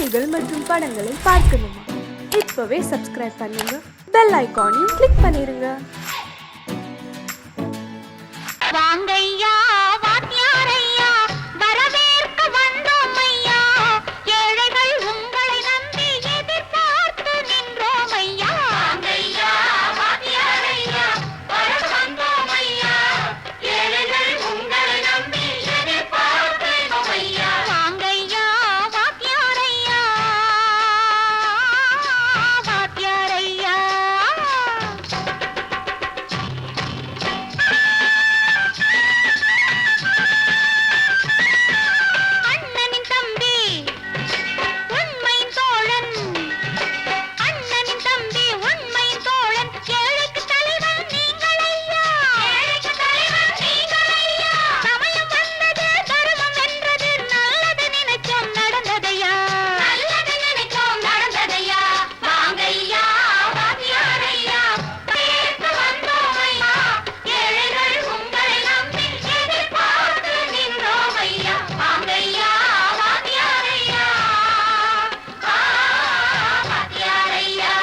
செய்திகள் மற்றும் படங்களை பார்க்கணுமா? இப்பவே சப்ஸ்கிரைப் பண்ணுங்க, பெல் ஐகானையும் கிளிக் பண்ணிருங்க. வாங்கையா வாத்தியாரையா வரவேற்க வந்தோம் ஐயா, ஏழைகள் உங்களை நம்பி எதிர்பார்த்து நின்றோம் ஐயா. வாங்கையா வாத்தியாரையா வரவேற்க வந்தோம் ஐயா, ஏழைகள் உங்களை நம்பி எதிர்பார்த்து நின்றோம் ஐயா. வாங்கையா வாத்தியாரையா வாத்தியாரையா. அண்ணனின் தம்பி உண்மையின் தோழன், அண்ணனின் தம்பி உண்மையின் தோழன், ஏழைக்கு தலைவன் நீங்கள் ஐயா, ஏழைக்கு தலைவன் நீங்கள் ஐயா. சமயம் வந்தது, தர்மம் வென்றது, நல்லது நினைச்சோம் நடந்ததையா, நல்லது நினைச்சோம் நடந்ததையா. வாங்கையா வாத்தியாரையா வரவேற்க வந்தோம் ஐயா, ஏழைகள் உங்களை நம்பி எதிர்பார்த்து நின்றோம் ஐயா. வாங்கையா வாத்தியாரையா வாத்தியாரையா.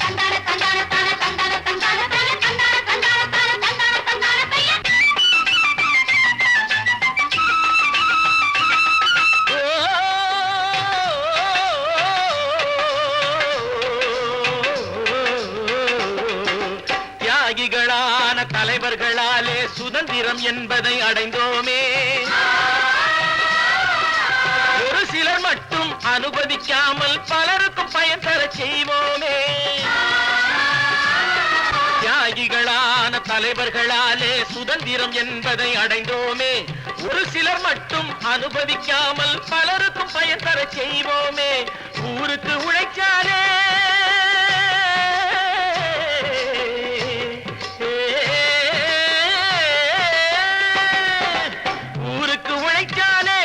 தந்தான தந்தான தான தந்தான தந்தான தான தந்தான தந்தான தான தந்தான தந்தான பையா. தியாகிகளான தலைவர்களாலே சுதந்திரம் என்பதை அடைந்தோமே, ஒரு சிலர் மட்டும் அனுமதிக்காமல் பலருக்கும் பயன் தர செய்வோமே. தியாகிகளான தலைவர்களாலே சுதந்திரம் என்பதை அடைந்தோமே, ஒரு சிலர் மட்டும் அனுமதிக்காமல் பலருக்கும் பயன் தர செய்வோமே. ஊருக்கு உழைச்சாலே ஊருக்கு உழைச்சாலே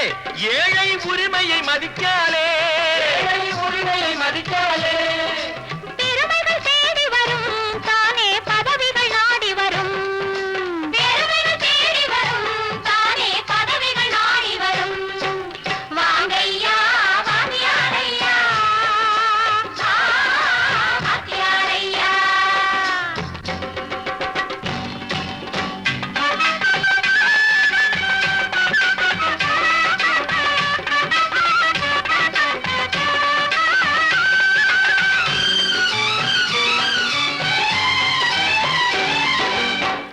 ஏழை உரிமையை மதிக்காலே, ஏழை உரிமையை மதிக்காலே. பெருமைகள் தேடி வரும், தானே பதவிகள் நாடி வரும். பெருமைகள் தேடி வரும், தானே பதவிகள் நாடி வரும். வாங்கையா வாத்தியாரையா வாத்தியாரையா.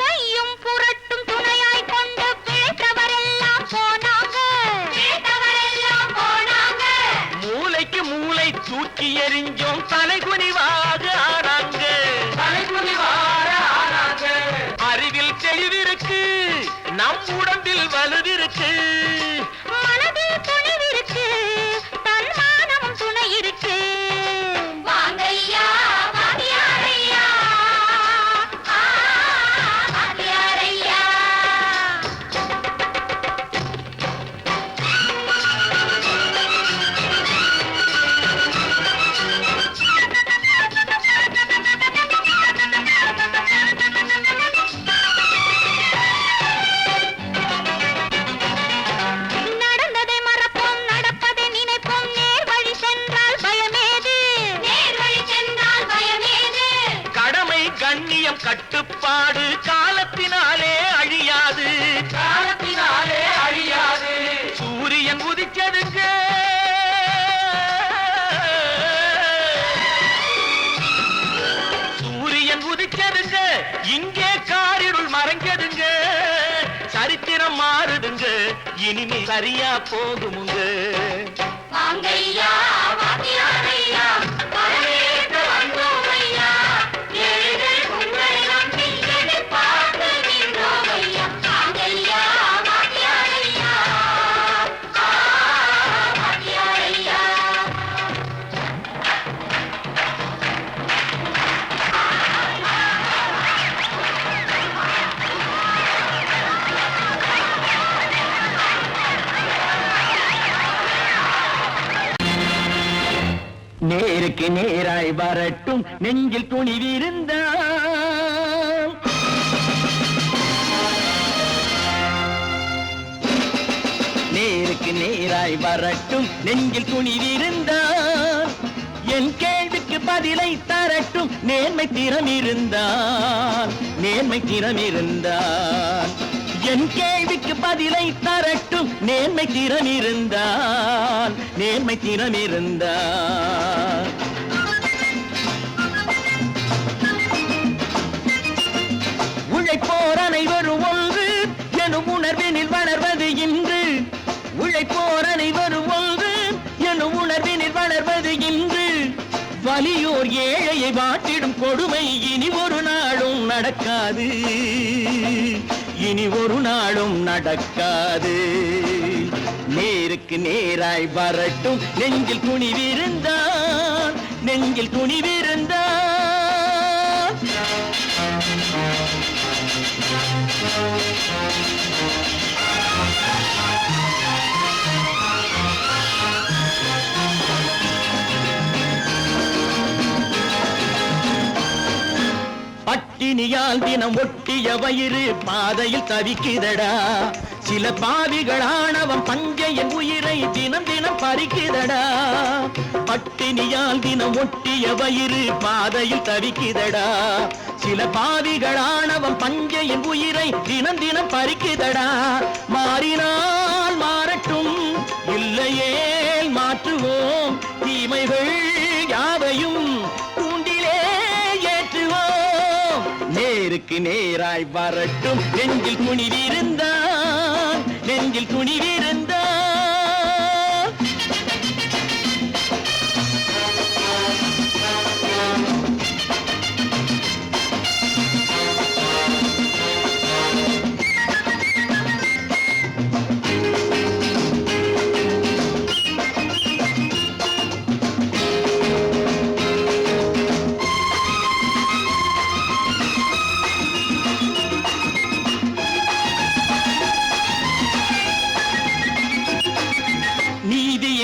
பொய்யும் புரட்டும் துணையாய் கொண்டு பிழைத்தவரெல்லாம் போனாங்க, பிழைத்தவரெல்லாம் போனாங்க. மூளைக்கு மூளை தூக்கி எறிஞ்சோம், தலைகுனிவாக ஆனாங்க, தலைகுனிவாக ஆனாங்க. அறிவில் தெளிவிருக்கு, நம் உடம்பில் வலுவிருக்கு, மனதில் துணிவிருக்கு, தன்மானமும் துணை இருக்கு. வாங்கையா வாத்தியாரையா வாத்தியாரையா. நடந்ததை மறப்போம், நடப்பதை நினைப்போம், நேர் வழி சென்றால் பயமேது, நேர் வழி சென்றால் பயமேது. கடமை கண்ணியம் கட்டுப்பாடு காலத்தினாலே அழியாது, காலத்தினாலே அழியாது. சூரியன் உதிச்சதுங்க, சூரியன் உதிச்சதுங்க, இங்கே காரிருள் மறைஞ்சதுங்க. சரித்திரம் மாறுதுங்க, இனிமே சரியா போகுமுங்க. வாங்கையா வாத்தியாரையா வரவேற்க வந்தோம் ஐயா, ஏழைகள் உங்களை நம்பி எதிர்பார்த்து நின்றோம் ஐயா. வாங்கையா வாத்தியாரையா வாத்தியாரையா. நேருக்கு நேருக்கு நேராய் வரட்டும் நெஞ்சில் துணிவிருந்தால் நேருக்கு நேராய் வரட்டும் நெஞ்சில் துணிவிருந்தால் என் கேள்விக்கு பதிலை தரட்டும் நேர்மை திறம் இருந்தால் என் கேள்விக்கு பதிலை தரட்டும் நேர்மை திறம் இருந்தால் உழைப்போர் அனைவரும் ஒன்று எனும் உணர்வினில் வளர்வது இன்று உழைப்போர் அனைவரும் ஒன்று எனும் உணர்வினில் வளர்வது இன்று வலியோர் ஏழையை வாட்டிடும் கொடுமை இனி ஒரு நாளும் நடக்காது நேருக்கு நேராய் வரட்டும் நெஞ்சில் துணிவிருந்தால் பட்டினியால் தினம் ஒட்டிய வயிறு பாதையில் தவிக்குதடா சில பாவிகளானவன் பஞ்சையின் உயிரை தினம் பறிக்குதடா பட்டினியால் தினம் ஒட்டிய வயிறு பாதையில் தவிக்குதடா சில பாவிகளானவன் பஞ்சையின் உயிரை தினம் பறிக்குதடா மாறினால் மாறட்டும் இல்லையேல் மாற்றுவோம் தீமைகள் யாவையும் நேருக்கு நேராய் வரட்டும் நெஞ்சில் துணிவிருந்தால்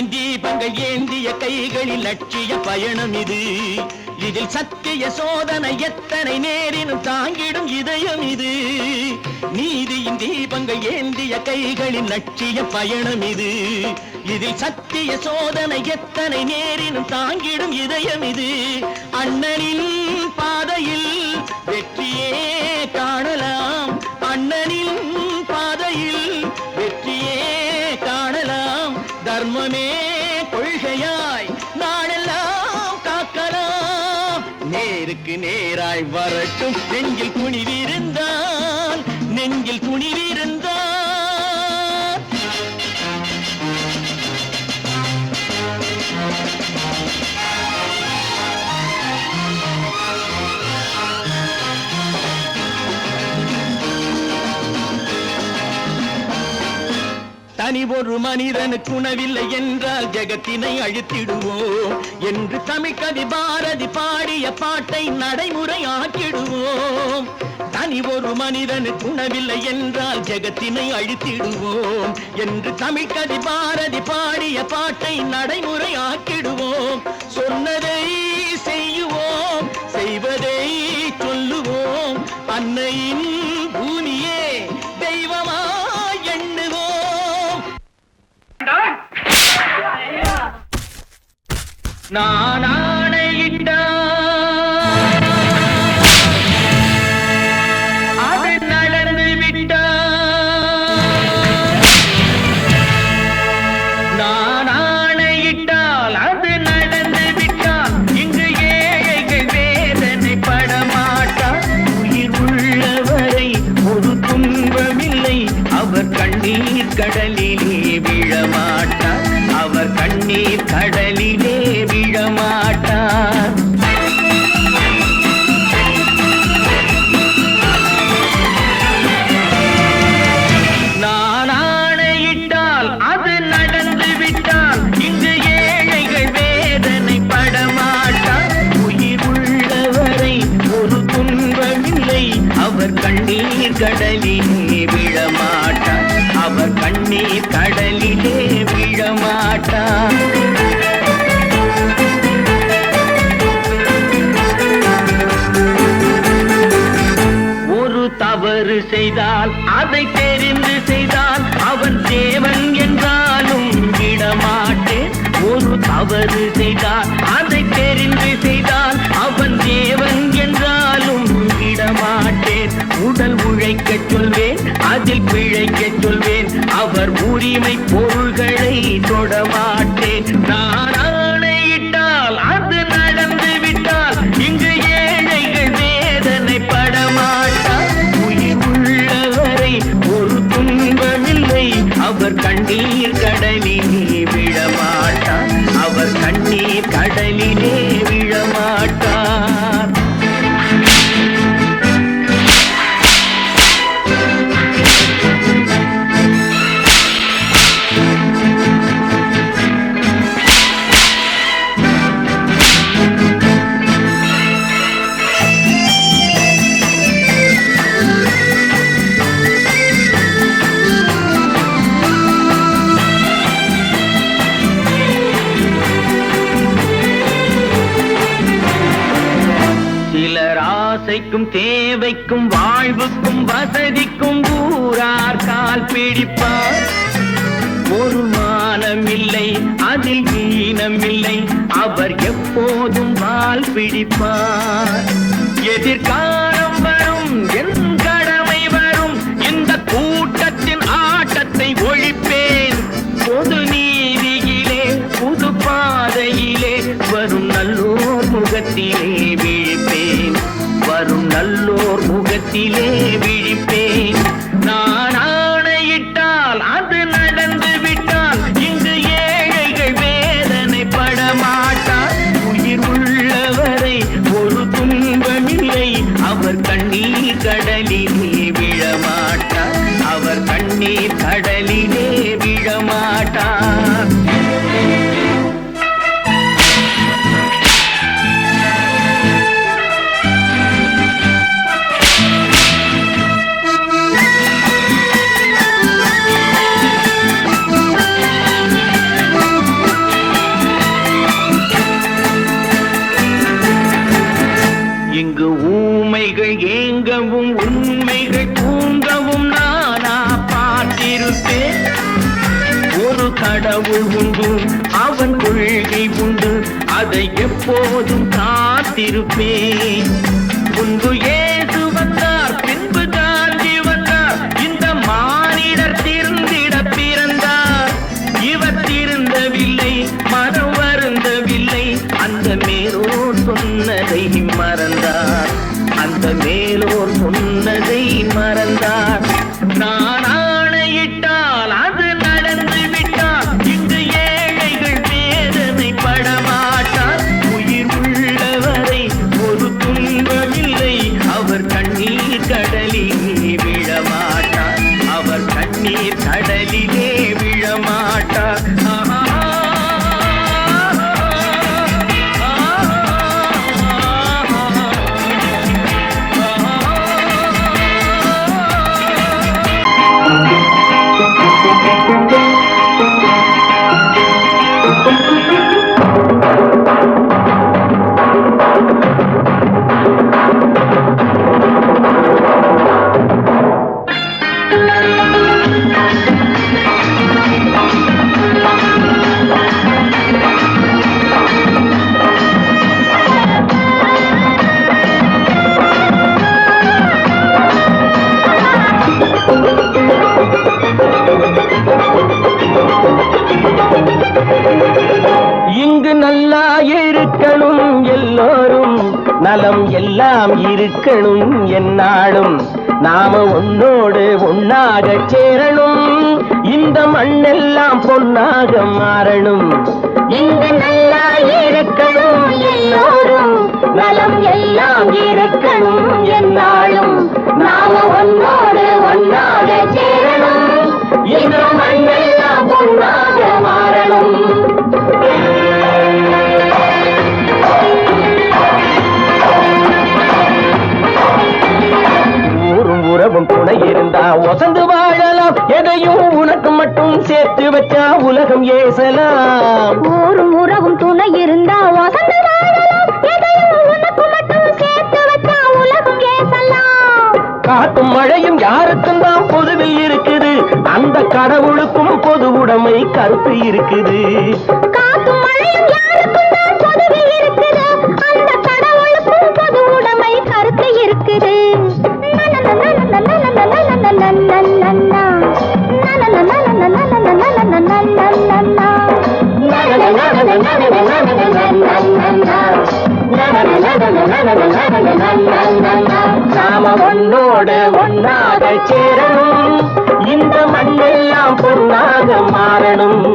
தீபங்கள் ஏந்திய கைகளில் லட்சிய பயணம் இது இதில் சத்திய சோதனை எத்தனை நேரினும் தாங்கிடும் இதயம் இது நீதியின் தீபங்கள் ஏந்திய கைகளில் லட்சிய பயணம் இது இதில் சத்திய சோதனை எத்தனை நேரினும் தாங்கிடும் இதயம் இது அண்ணனின் பாதையில் வெற்றியே காணலாம் அண்ணனின் பாதையில் வெற்றியே காணலாம் தர்மமே கொள்கையாய் நாளெல்லாம் காக்கலாம் நேருக்கு நேராய் வரட்டும் நெஞ்சில் துணிவிருந்தால் தனி ஒரு மனிதனுக்கு உணவில்லை என்றால் ஜெகத்தினை அழித்திடுவோம் என்று தமிழ் கவி பாரதி பாடிய பாட்டை நடைமுறை ஆக்கிடுவோம் தனி ஒரு மனிதனுக்கு உணவில்லை என்றால் ஜெகத்தினை அழித்திடுவோம் என்று தமிழ் கவி பாரதி பாடிய பாட்டை நடைமுறை ஆக்கிடுவோம் சொன்னதை செய்யுவோம் செய்வதை சொல்லுவோம் அன்னையின் பூமியே தெய்வமா நான் ஆணையிட்டால் அது நடந்து விட்டால் நான் ஆணையிட்டால் அது நடந்து விட்டால் இங்கு ஏழைகள் வேதனை படமாட்டார் உயிர் உள்ளவரை ஒரு துன்பமில்லை அவர் கண்ணீர் கடலிலே விழமாட்டார் அவர் கண்ணீர் கடலிலே விழமாட்டார் நான் ஆணையிட்டால் அது நடந்து விட்டால் இங்கு ஏழைகள் வேதனை படமாட்டார் உயிர் உள்ளவரை ஒரு துன்பமில்லை அவர் கண்ணீர் கடலிலே விழமாட்டார் அவர் கண்ணீர் கடலிலே விழமாட்டார் செய்தால் அதை தெரிந்து செய்தால் அவன் தேவன் என்றாலும் விடமாட்டேன். ஒரு தவறு செய்தால் அதை தெரிந்து செய்தால் அவன் தேவன் என்றாலும் விடமாட்டேன். உடல் உழைக்கச் சொல்வேன், அதில் பிழைக்கச் சொல்வேன், அவர் உரிமை பொருள்களை தொடமாட்டேன். நான் ஆணையிட்டால் அது நடந்து விட்டால் இங்கு ஏழைகள் வேதனை படமாட்டார். உயிர் உள்ளவரை ஒரு துன்பமில்லை, அவர் கண்ணீர் கடலிலே விழமாட்டார். அவர் கண்ணீர் கடலிலே விழமாட்டார். சிலர் ஆசைக்கும் தேவைக்கும் வாழ்வுக்கும் வசதிக்கும் ஊரார் கால் பிடிப்பார். ஒரு மானமில்லை, அதில் ஈனமில்லை, அவர் எப்போதும் வால் பிடிப்பார். எதிர்காலம் வரும், என் கடமை வரும், இந்த கூட்டத்தின் ஆட்டத்தை ஒழிப்பேன். பொது நீதியிலே புது பாதையிலே வரும் நல்லோர் முகத்திலே விழிப்பேன். வரும் நல்லோர் முகத்திலே விழிப்பேன். நான் ஆணையிட்டால் அது நடந்து விட்டால் இங்கு ஏழைகள் வேதனை படமாட்டார். உயிர் உள்ளவரை ஒரு துன்பமில்லை, அவர் கண்ணீர் கடலிலே விழமாட்டார். அவர் கண்ணீர் கடலிலே விழமாட்டார். இங்கு ஊமைகள் ஏங்கவும் உண்மைகள் தூங்கவும் நானா பார்த்திருப்பேன். ஒரு கடவுள் உண்டு, அவன் கொள்கை உண்டு, அதை எப்போதும் காத்திருப்பேன். முன்பு இயேசு வந்தார், பின்பு காந்தி வந்தார், இந்த மானிடர் திருந்திட பிறந்தார். இவர் திருந்தவில்லை, மனம் வருந்தவில்லை, அந்த மேலோர் சொன்னதை மறந்தார். அந்த மேலோர் சொன்னதை மறந்தார். நான் ஆணையிட்டால் அது நடந்து விட்டால் இங்கு ஏழைகள் வேதனை படமாட்டார். உயிர் உள்ளவரை ஒரு துன்பமில்லை, அவர் கண்ணீர் கடலிலே விழமாட்டார். அவர் கண்ணீர் கடலிலே விழமாட்டார். இங்கு நல்லா இருக்கணும் எல்லோரும், நலம் எல்லாம் இருக்கணும் என்னாலும். நாம உன்னோடு ஒன்னாக சேரணும், இந்த மண்ணெல்லாம் பொன்னாக மாறணும். இங்கு நல்லா இருக்கணும் எல்லோரும், நலம் எல்லாம் இருக்கணும் என்னாலும். நாம ஒன்னோடு ஒன்னாக சேரணும், இந்த மண்ணெல்லாம் பொன்னாக மாறணும். ஊரும் உறவும் துணை இருந்தா வசந்து வாழலாம், எதையும் உனக்கு மட்டும் சேர்த்து வச்சா உலகம் ஏசலாம். ஊரும் உறவும் துணை இருந்தா வசந்து வாழலாம், எதையும் உனக்கு மட்டும் சேர்த்து வச்சா உலகம் ஏசலாம். காத்தும் மழையும் யாருக்கும் தான் பொதுவில் இருக்குது, அந்த கடவுளுக்கும் பொது உடைமை கருத்து இருக்குது. காத்தும் மழையும் யாருக்கும் தான் பொதுவில் இருக்குது, அந்த கடவுளுக்கும் பொது உடைமை கருத்து இருக்குது. நாம ஒன்னோடு ஒன்னாக சேரணும், இந்த மண்ணெல்லாம் பொன்னாக மாறணும்.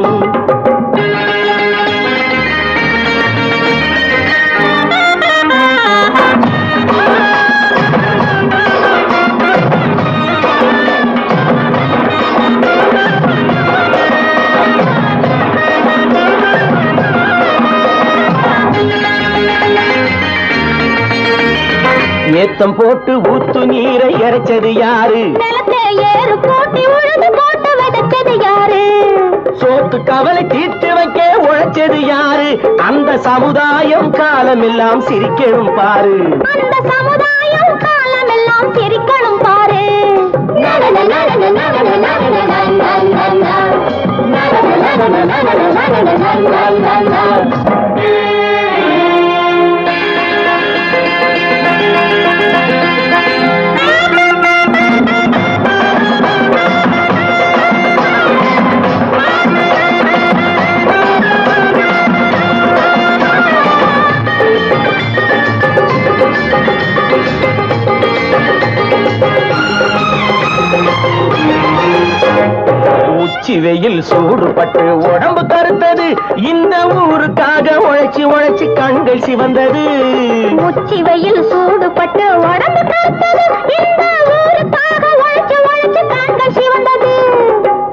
ஏத்தம் போட்டு ஊத்து நீரை இறைச்சது யாரு, நிலத்தை ஏறு போட்டி உழுது போட்டு விதைச்சது யாரு, சோத்து கவலை தீர்த்து வைக்க உழைச்சது யாரு, அந்த சமுதாயம் காலமெல்லாம் சிரிக்கணும் பாரு, அந்த சமுதாயம் காலமெல்லாம் சிரிக்கணும் பாரு. உச்சி வெயில் சூடுபட்டு உடம்பு கருத்தது, இந்த ஊருக்காக உழைச்சி உழைச்சி கண்கள் சிவந்தது. உச்சி வெயில் சூடுபட்டு உடம்பு கருத்தது, இந்த ஊருக்காக உழைச்சி உழைச்சி கண்கள் சிவந்தது.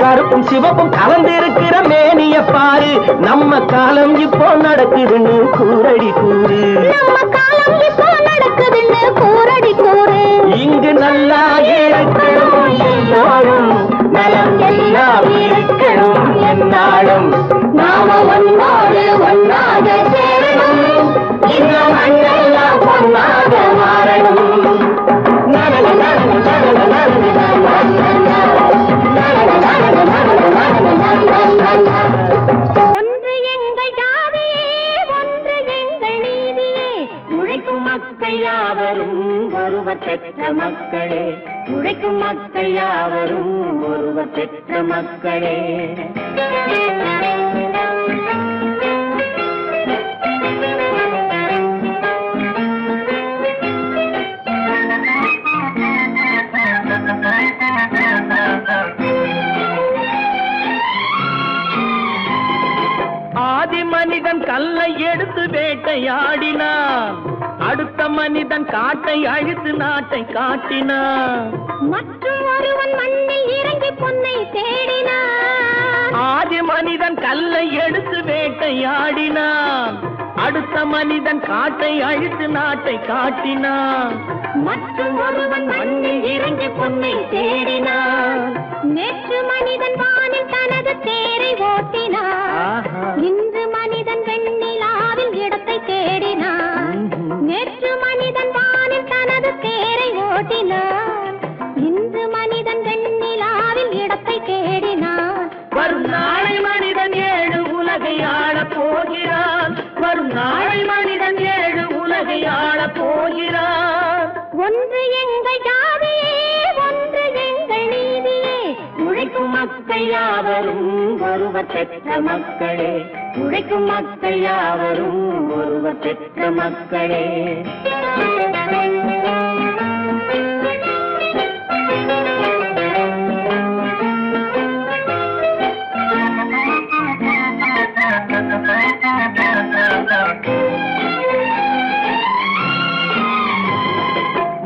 கருப்பும் சிவப்பும் கலந்திருக்கிற மேனிய பாரு, நம்ம காலம் இப்போ நடக்குதுன்னு கூரடி கூறு, நம்ம காலம் இப்போ நடக்குதுன்னு கூரடி கூறு. இங்கு நல்லா இருக்கணும் எல்லாரும், நலம் எல்லாம் இருக்கணும் என்னாலும். நாம ஒன்னோடு ஒன்னாக சேரணும், இந்த மண்ணெல்லாம் பொன்னாக மாறணும். ஒன்று எங்கள் ஜாதியே, ஒன்று எங்கள் நீதியே, உழைக்கும் மக்கள் யாவரும் ஒருவர் பெற்ற மக்களே, உழைக்கும் மக்கள் யாவரும் ஒருவர் பெற்ற மக்களே. ஆதி மனிதன் கல்லை எடுத்து வேட்டையாடினான், அடுத்த மனிதன் காட்டை அழித்து நாட்டை காட்டினான், மற்றும் ஒருவன் மண்ணில் இறங்கி பொன்னை தேடினான். ஆதி மனிதன் கல்லை எடுத்து வேட்டையாடினான், அடுத்த மனிதன் காட்டை அழித்து நாட்டை காட்டினான், மற்றும் ஒருவன் மண்ணில் இறங்கி பொன்னை தேடினான். நேற்று மனிதன் வானில் தனது தேரை ஓட்டினான், இன்று மனிதன் வெண்ணிலாவில் இடத்தை தேடினான். நேற்று மனிதன் வானில் தனது தேரை ஓட்டினான், இன்று மனிதன் வெண்ணிலாவில் இடத்தை தேடினான். வரும் நாளை மனிதன் 7 உலகை ஆளப் போகிறான், வரும் நாளை மனிதன் 7 உலகை ஆளப் போகிறான். ஒன்று எங்கள் ஜாதியே, ஒன்று எங்கள் நீதியே, உழைக்கும் மக்கள் யாவரும் ஒருவர் பெற்ற மக்களே, உழைக்கும் மக்கள் யாவரும் ஒருவர் பெற்ற மக்களே.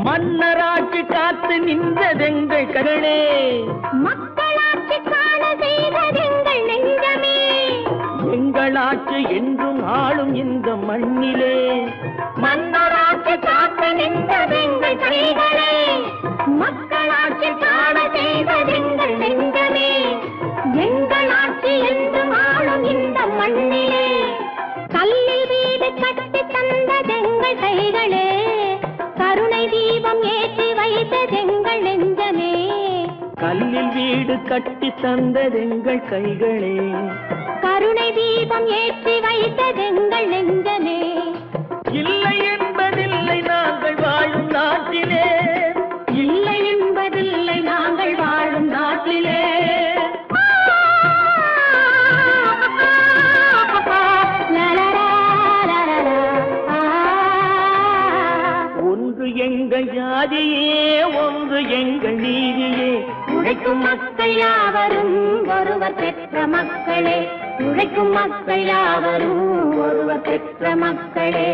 மன்னராட்சி காத்து நின்றதெங்கள் கருணே, மக்களாட்சி காண செய்ததெங்கள் நெஞ்சமே, எங்களாட்சி என்றும் ஆளும் இந்த மண்ணிலே. மன்னராட்சி காத்து நின்றதெங்கள் கைகளே, மக்களாட்சி காண செய்ததெங்கள் நெஞ்சமே, எங்களாட்சி என்றும் ஆளும் இந்த மண்ணிலே. கல்லில் வீடு கட்டி தந்ததெங்கள் கைகளே, கருணை தீபம் ஏற்றி வைத்ததெங்கள் நெஞ்சமே, கல்லில் வீடு கட்டி தந்ததெங்கள் கைகளே, கருணை தீபம் ஏற்றி வைத்ததெங்கள் நெஞ்சமே, இல்லை என்பதில்லை நாங்கள் வாழும் நாட்டிலே, இல்லை என்பதில்லை நாங்கள் வாழும் நாட்டிலே. ஒன்று எங்கள் ஜாதியே, ஒன்று எங்கள் நீதியே, உழைக்கும் மக்கள் யாவரும் ஒருவர் பெற்ற மக்களே, உழைக்கும் மக்கள் யாவரும் ஒருவர் பெற்ற மக்களே.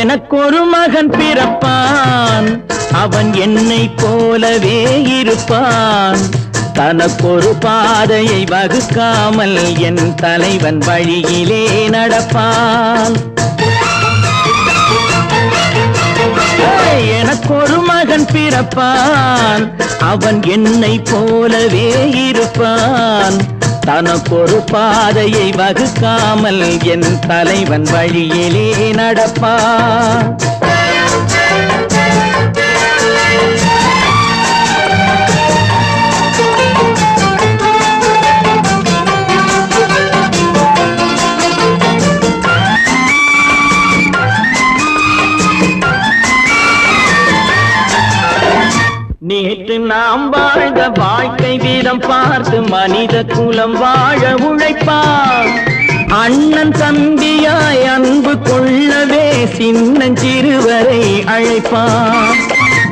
எனக்கொரு மகன் பிறப்பான், அவன் என்னை போலவே இருப்பான், தனக்கொரு பாதையை வகுக்காமல் என் தலைவன் வழியிலே நடப்பான். எனக்கொரு மகன் பிறப்பான், அவன் என்னை போலவே இருப்பான், தனக்கொரு பாதையை வகுக்காமல் என் தலைவன் வழியிலே நடப்பான். நேற்று நாம் வாழ்ந்த வாழ்க்கை வீதம் பார்த்து மனித குலம் வாழ உழைப்பான், அண்ணன் தம்பியாய் அன்பு கொள்ளவே சின்னஞ்சிறுவரை அழைப்பான்.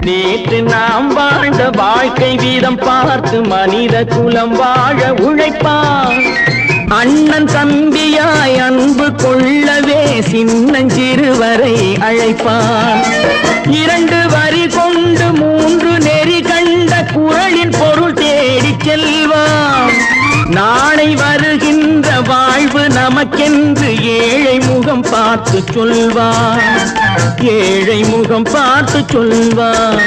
நேற்று நாம் வாழ்ந்த வாழ்க்கை வீதம் பார்த்து மனித குலம் வாழ உழைப்பான், அண்ணன் தம்பியாய் அன்பு கொள்ளவே சின்னஞ்சிறுவரை அழைப்பான். 2 வரி கொண்டு 3 நெறி கண்ட குறளின் பொருள் தேடிச் செல்வான், நாளை வருகின்ற வாழ்வு நமக்கென்று ஏழை முகம் பார்த்து சொல்வான், ஏழை முகம் பார்த்து சொல்வான்.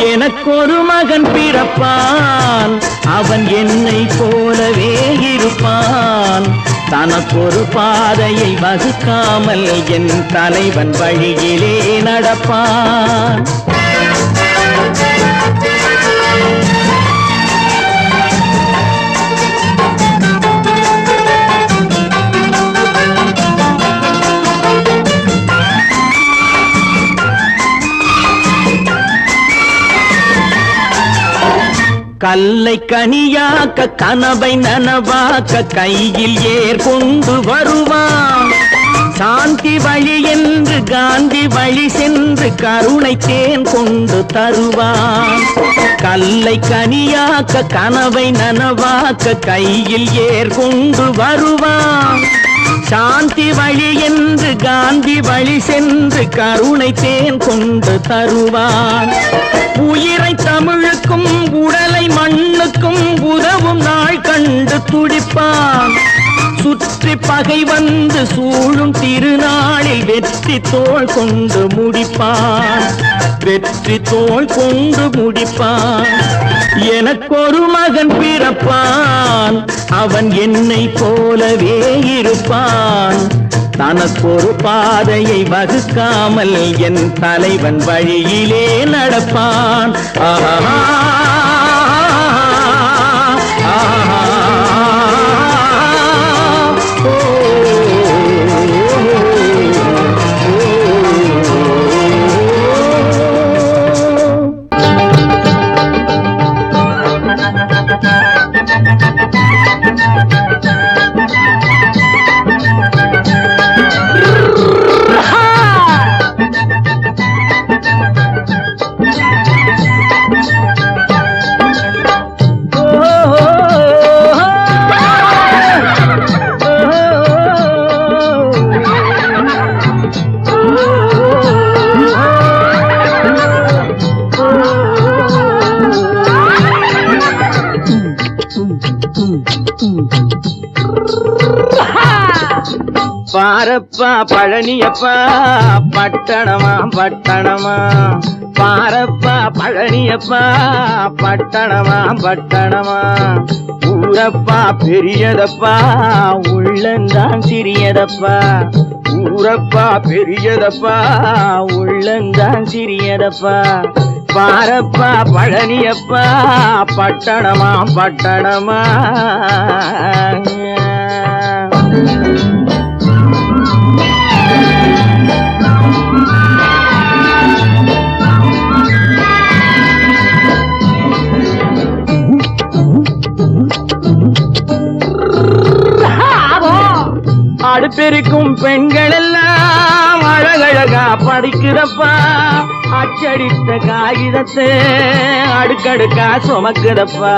எனக்கொரு மகன் பிறப்பான், அவன் என்னை போலவே இருப்பான், தனக்கொரு பாதையை வகுக்காமல் என் தலைவன் வழியிலே நடப்பான். கல்லை கனியாக்க கனவை நனவாக்க கையில் ஏர் கொண்டு வருவான், சாந்தி வழி என்று காந்தி வழி சென்று கருணை தேன் கொண்டு தருவான். கல்லை கனியாக்க கனவை நனவாக்க கையில் ஏர் கொண்டு வருவான், சாந்தி வழி என்று காந்தி வழி சென்று கருணை தேன் கொண்டு தருவான். உயிரை தமிழுக்கும் உடலை மண்ணுக்கும் உதவும் நாள் கண்டு துடிப்பான், சுற்றி பகை வந்து சூழும் திருநாளில் வெற்றி தோள் கொண்டு முடிப்பான், வெற்றி தோள் கொண்டு முடிப்பான். எனக்கொரு மகன் பிறப்பான், அவன் என்னை போலவே இருப்பான், தனக்கொரு பாதையை வகுக்காமல் என் தலைவன் வழியிலே நடப்பான். ஆஹா பாரப்பா பழனியப்பா பட்டணமா பட்டணமா பாரப்பா பழனியப்பா பட்டணமா பட்டணமா ஊரப்பா பெரியதப்பா உள்ளந்தான் சிறியதப்பா ஊரப்பா பெரியதப்பா உள்ளந்தான் சிறியதப்பா பாரப்பா பழனியப்பா பட்டணமா பட்டணமா அடுப்பெருக்கும் பெண்கள் எல்லாம் அழகழகா படிக்கிறப்பா அச்சடித்த காகிதத்தை அடுக்கடுக்கா சுமக்குதப்பா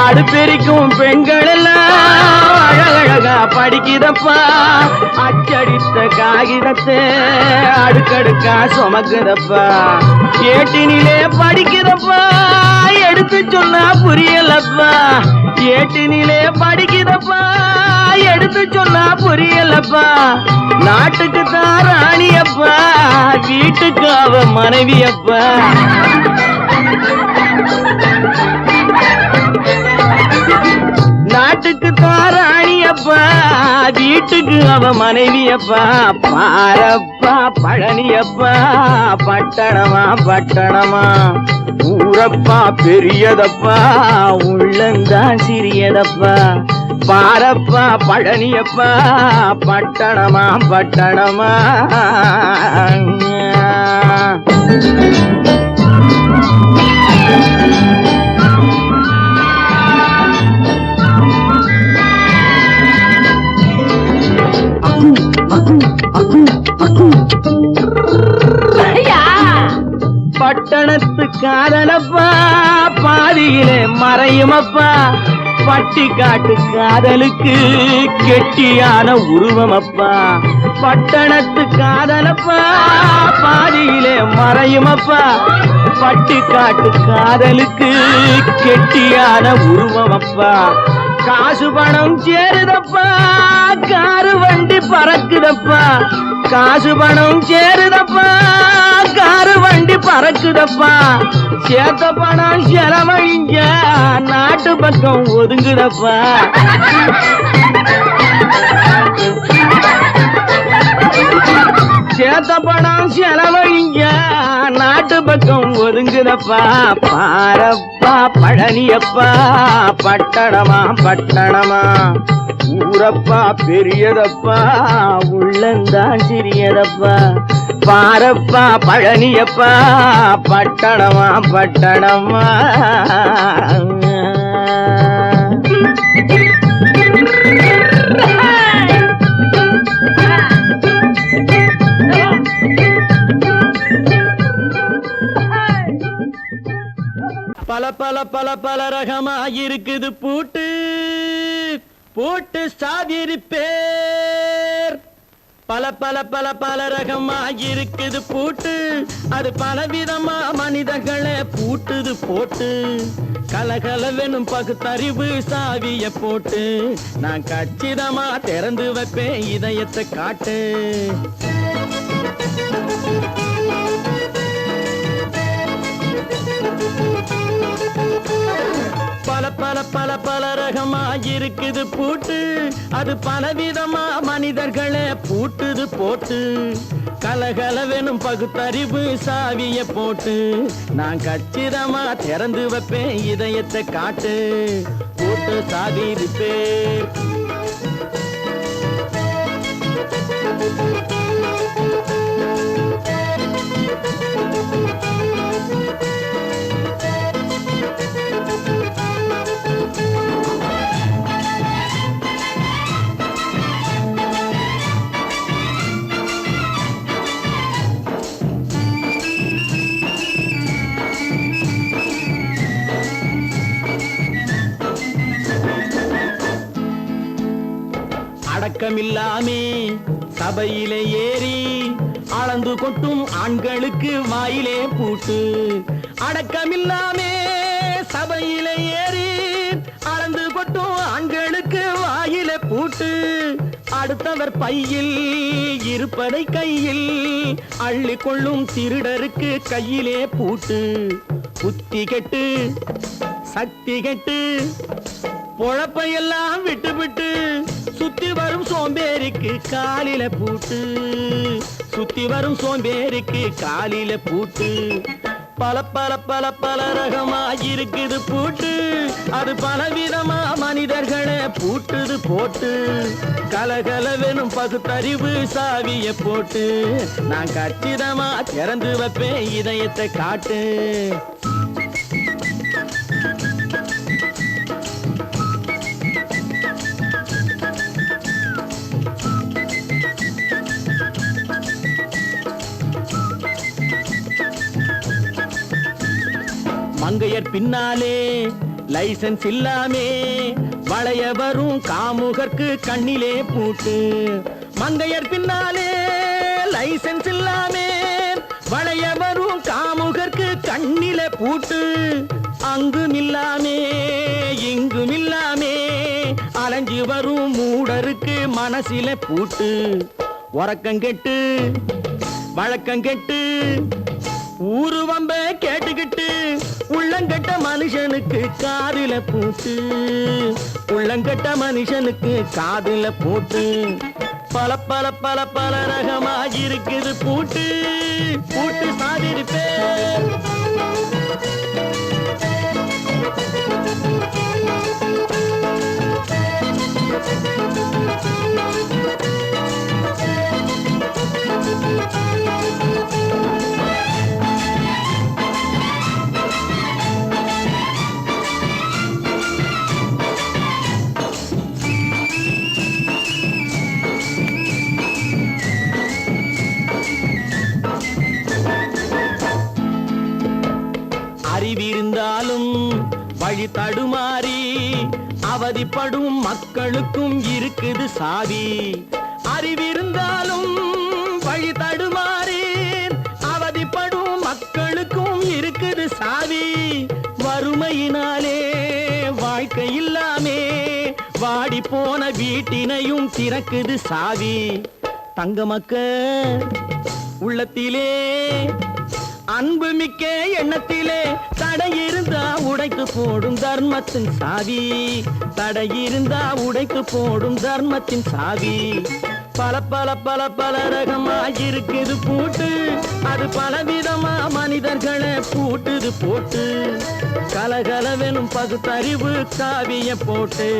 அடுப்பெருக்கும் பெண்கள் எல்லாம் அழகழகா படிக்கிறப்பா அச்சடித்த காகிதத்தை அடுக்கடுக்கா சுமக்குதப்பா ஏட்டினிலே படிக்கிறப்பா எடுத்து சொன்னா புரியலப்பா ஏட்டினிலே படிக்கிறப்பா எடுத்து சொன்னா புரியலப்பா நாட்டுக்கு தான் ராணியப்பா வீட்டுக்கு அவ மனைவியப்பா நாட்டுக்கு தான் ராணியப்பா வீட்டுக்கு அவ மனைவியப்பா பாரப்பா பழனியப்பா பட்டணமா பட்டணமா ஊரப்பா பெரியதப்பா உள்ளந்தான் சிறியதப்பா பாரப்பா பழனியப்பா பட்டணமா பட்டணமா பட்டணத்து காதலப்பா பாதியிலே மறையுமப்பா பட்டி காட்டு காதலுக்கு கெட்டியான உருவமப்பா பட்டணத்து காதலப்பா பாதியிலே மறையுமப்பா பட்டி காட்டு காதலுக்கு கெட்டியான உருவமப்பா காசு பணம் சேருதப்பா காரு வண்டி பறக்குதப்பா காசு பணம் சேருதப்பா காரு வண்டி பறக்குதப்பா சேத்த பணம் செலவழிஞ்ச நாட்டு பக்கம் ஒதுங்குதப்பா சேத்த பணம் செலவழிஞ்ச நாட்டு பக்கம் ஒதுங்குதப்பா பாரப்பா பழனியப்பா பட்டணமா பட்டணமா ஊரப்பா பெரியதப்பா உள்ளந்தான் சிறியதப்பா பாரப்பா பழனியப்பா பட்டணமா பட்டணமா பல பல பல பல ரகமா இருக்குது பூட்டு பூட்டு சாதிரி பேர் பல பல பல பல ரகமா இருக்குது பூட்டு அது பலவிதமா மனிதர்களை பூட்டுது போட்டு கலகலவெனும் பகுத்தறிவு சாவிய போட்டு நான் கச்சிதமா திறந்து வைப்பேன் இதயத்தை காட்டு பல பல பல பல ரகமா இருக்குது பூட்டு அது பலவிதமா மனிதர்களை பூட்டுது போட்டு கலகலவெனும் பகுத்தறிவு சாவிய போட்டு நான் கச்சிதமா திறந்து வைப்பேன் இதயத்தை காட்டு பூட்டு சாதிரி பேர் அடக்கமில்லாமே சபையிலே ஏறி அளந்து கொட்டும் ஆண்களுக்கு வாயிலே பூட்டு அடக்கமில்லாமே சபையிலே ஏறி அளந்து கொட்டும் ஆண்களுக்கு வாயிலே பூட்டு அடுத்தவர் பையில் இருப்பதை கையில் அள்ளி கொள்ளும் திருடருக்கு கையிலே பூட்டு. புத்தி கெட்டு சக்தி கெட்டு பொழப்பையெல்லாம் விட்டு விட்டு சுத்தி வரும் சோம்பேறிக்கு காலில பூட்டு. சுத்தி வரும் சோம்பேறிக்கு காலில பூட்டு. பல பல பல பல ரகமா இருக்குது பூட்டு. அது பலவிதமா மனிதர்களை பூட்டுது போட்டு. கலகலவெனும் பகுத்தறிவு சாவிய போட்டு நான் கச்சிதமா திறந்து வைப்பேன் இதயத்தை காட்டு. மங்கையர் பின்னாலே லைசன்ஸ் இல்லாமே வளைய வரும் காமுகர்க்கு கண்ணிலே பூட்டு. மங்கையர் பின்னாலே லைசன்ஸ் இல்லாமே வளைய வரும் காமுகர்க்கு கண்ணிலே பூட்டு. அங்கும் இல்லாமே இங்கும் இல்லாமே அலைஞ்சு வரும் மூடருக்கு மனசில பூட்டு. உறக்கங்கெட்டு வழக்கங்கெட்டு ஊரு வம்ப கேட்டுக்கிட்டு உள்ளங்கட்ட மனுஷனுக்கு காதில பூட்டு. உள்ளங்கட்ட மனுஷனுக்கு காதில பூட்டு. பல பல பல பல ரகமா இருக்குது பூட்டு. பூட்டு சாதிருப்பே. அறிவிருந்தாலும் வழி தடுமாறி அவதிப்படும் மக்களுக்கும் இருக்குது சாவி. அறிவிருந்தாலும் வழி தடுமாறி அவதிப்படும் மக்களுக்கும் இருக்குது சாவி. வறுமையினாலே வாழ்க்கை இல்லாமே வாடி போன வீட்டினையும் திறக்குது சாவி. தங்க மக்க உள்ளத்திலே அன்பு மிக்க எண்ணத்திலே தடையிருந்தா உடைத்து போடும் தர்மத்தின் சாவி. தடையிருந்தா உடைத்து போடும் தர்மத்தின் சாவி. பல பல பல பல ரகமா இருக்குது பூட்டு. அது பலவிதமா மனிதர்களை பூட்டுது போட்டு. கலகலவெனும் பகுத்தறிவு காவிய போட்டு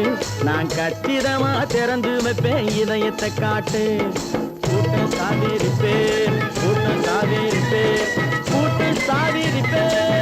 நான் கச்சிதமா திறந்து வைப்பேன் இதயத்தை காட்டு. கூட்டம் சாதிருப்பேன் கூட்டம் சாதிருப்பேன் கூட்டம் சாதிருப்பேன்.